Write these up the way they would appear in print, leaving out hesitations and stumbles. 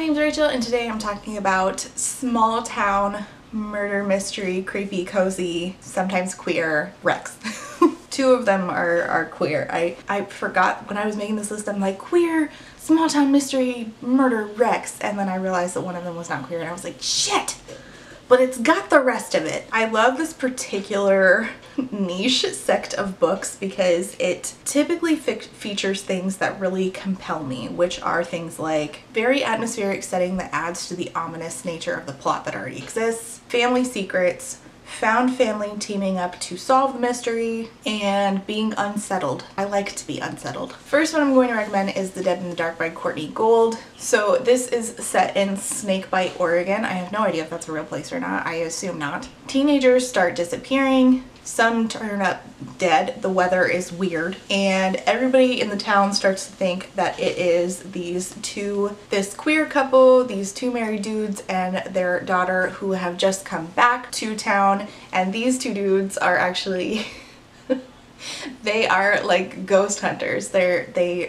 name's Rachel and today I'm talking about small town murder mystery, creepy, cozy, sometimes queer RECS. Two of them are queer. I forgot when I was making this list, I'm like, queer, small town mystery, murder, RECS, and then I realized that one of them was not queer and I was like, shit! But it's got the rest of it. I love this particular niche sect of books because it typically features things that really compel me, which are things like very atmospheric setting that adds to the ominous nature of the plot that already exists, family secrets, found family teaming up to solve the mystery, and being unsettled. I like to be unsettled. First one I'm going to recommend is The Dead in the Dark by Courtney Gold. So this is set in Snakebite, Oregon. I have no idea if that's a real place or not. I assume not. Teenagers start disappearing. Some turn up dead, the weather is weird, and everybody in the town starts to think that it is this queer couple, these two married dudes and their daughter who have just come back to town, and these two dudes are actually they are like ghost hunters. They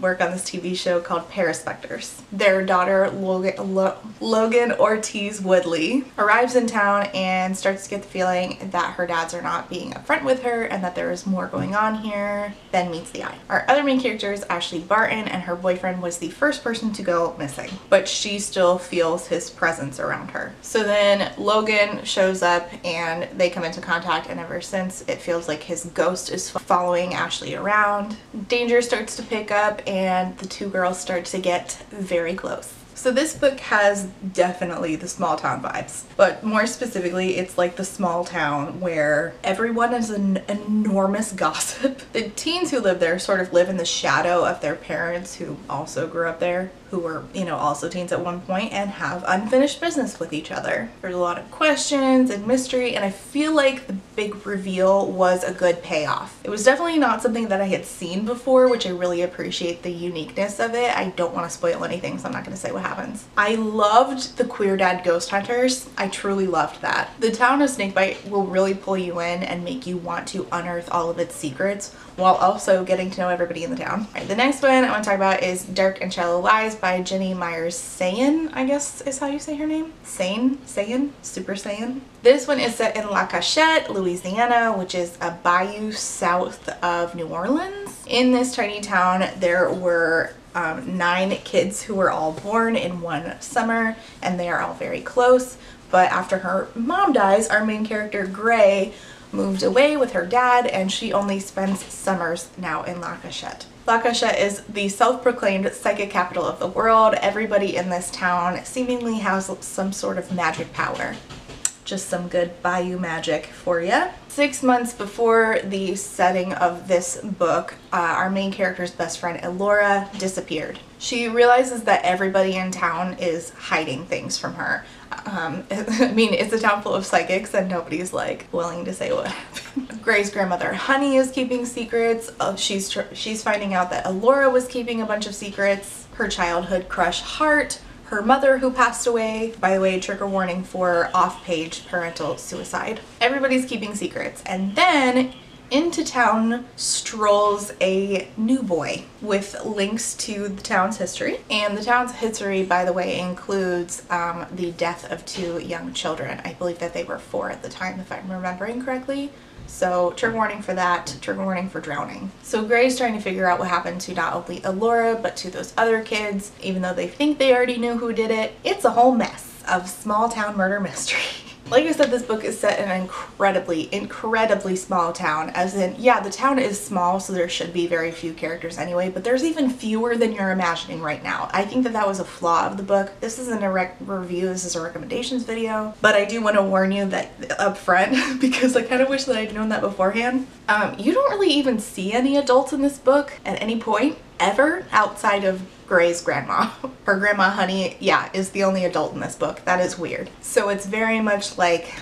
work on this TV show called Paraspectors. Their daughter, Logan Ortiz Woodley, arrives in town and starts to get the feeling that her dads are not being upfront with her and that there is more going on here than meets the eye. Our other main character is Ashley Barton, and her boyfriend was the first person to go missing, but she still feels his presence around her. So then Logan shows up and they come into contact, and ever since it feels like his ghost is following Ashley around. Danger starts to pick up and the two girls start to get very close. So this book has definitely the small town vibes, but more specifically it's like the small town where everyone is an enormous gossip. The teens who live there sort of live in the shadow of their parents who also grew up there, who were, you know, also teens at one point and have unfinished business with each other. There's a lot of questions and mystery, and I feel like the big reveal was a good payoff. It was definitely not something that I had seen before, which I really appreciate the uniqueness of it. I don't want to spoil anything, so I'm not going to say what happens. I loved the queer dad ghost hunters. I truly loved that. The town of Snakebite will really pull you in and make you want to unearth all of its secrets while also getting to know everybody in the town. All right, the next one I want to talk about is Dark and Shallow Lies by Jenny Myers Sayin, I guess is how you say her name. Sayin? Super Saiyan. This one is set in La Cachette, Louisiana, which is a bayou south of New Orleans. In this tiny town, there were 9 kids who were all born in one summer, and they are all very close. But after her mom dies, our main character, Gray, moved away with her dad, and she only spends summers now in La Cachette. La Cachette is the self-proclaimed psychic capital of the world. Everybody in this town seemingly has some sort of magic power. Just some good bayou magic for you. 6 months before the setting of this book, our main character's best friend Elora disappeared. She realizes that everybody in town is hiding things from her. I mean, it's a town full of psychics and nobody's like willing to say what happened. Gray's grandmother Honey is keeping secrets. She's finding out that Elora was keeping a bunch of secrets. Her childhood crush Hart. Her mother who passed away. By the way, trigger warning for off-page parental suicide. Everybody's keeping secrets. And then into town strolls a new boy with links to the town's history. And the town's history, by the way, includes the death of 2 young children. I believe that they were 4 at the time, if I'm remembering correctly. So trigger warning for that, trigger warning for drowning. So Gray's trying to figure out what happened to not only Elora, but to those other kids. Even though they think they already knew who did it, it's a whole mess of small town murder mystery. Like I said, this book is set in an incredibly small town, as in, yeah, the town is small, so there should be very few characters anyway, but there's even fewer than you're imagining right now. I think that that was a flaw of the book. This isn't a review, this is a recommendations video, but I do want to warn you that up front, because I kind of wish that I'd known that beforehand. You don't really even see any adults in this book at any point, ever, outside of Gray's grandma. Her grandma Honey, yeah, is the only adult in this book. That is weird. So it's very much like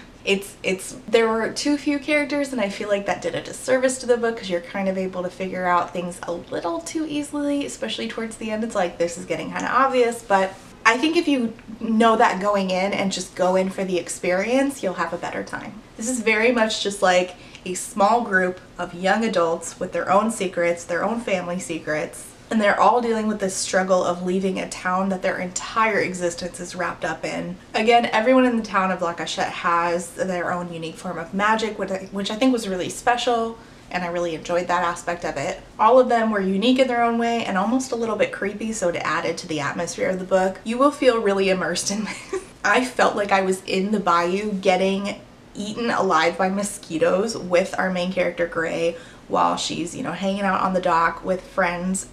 there were too few characters, and I feel like that did a disservice to the book because you're kind of able to figure out things a little too easily, especially towards the end. It's like this is getting kind of obvious, but I think if you know that going in and just go in for the experience, you'll have a better time. This is very much just like a small group of young adults with their own secrets, their own family secrets, and they're all dealing with this struggle of leaving a town that their entire existence is wrapped up in. Again, everyone in the town of La Cachette has their own unique form of magic, which I think was really special, and I really enjoyed that aspect of it. All of them were unique in their own way and almost a little bit creepy, so it added to the atmosphere of the book. You will feel really immersed in this. I felt like I was in the bayou getting eaten alive by mosquitoes with our main character Gray while she's, you know, hanging out on the dock with friends,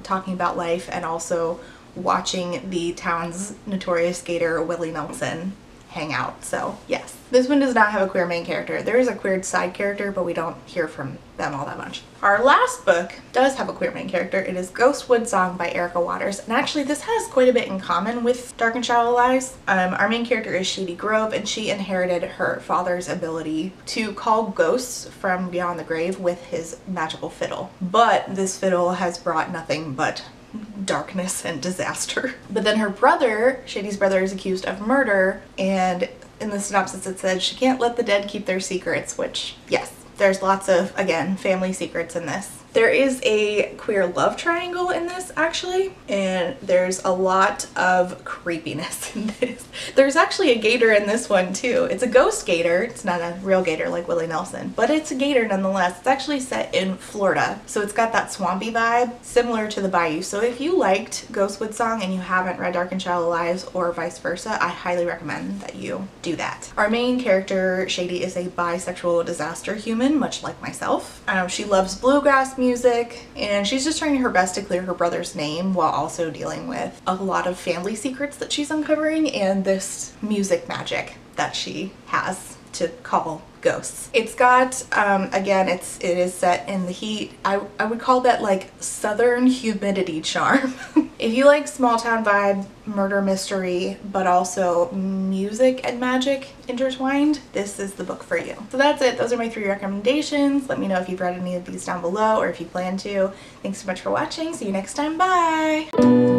talking about life, and also watching the town's notorious skater Willie Nelson hang out. So yes, this one does not have a queer main character. There is a queer side character, but we don't hear from them all that much. Our last book does have a queer main character. It is Ghostwood Song by Erica Waters, and actually this has quite a bit in common with Dark and Shallow Lies. Our main character is Shady Grove, and she inherited her father's ability to call ghosts from beyond the grave with his magical fiddle, but this fiddle has brought nothing but darkness and disaster. But then her brother, Shady's brother, is accused of murder, and in the synopsis it said she can't let the dead keep their secrets, which, yes, there's lots of, again, family secrets in this. There is a queer love triangle in this, actually, and there's a lot of creepiness in this. There's actually a gator in this one too. It's a ghost gator. It's not a real gator like Willie Nelson, but it's a gator nonetheless. It's actually set in Florida, so it's got that swampy vibe similar to the bayou. So if you liked Ghostwood Song and you haven't read Dark and Shallow Lives, or vice versa, I highly recommend that you do that. Our main character, Shady, is a bisexual disaster human, much like myself. She loves bluegrass music, and she's just trying her best to clear her brother's name while also dealing with a lot of family secrets that she's uncovering and this music magic that she has to call ghosts. It's got, again, it is set in the heat. I would call that like southern humidity charm. If you like small town vibe, murder mystery, but also music and magic intertwined, this is the book for you. So that's it. Those are my 3 recommendations. Let me know if you've read any of these down below or if you plan to. Thanks so much for watching. See you next time. Bye!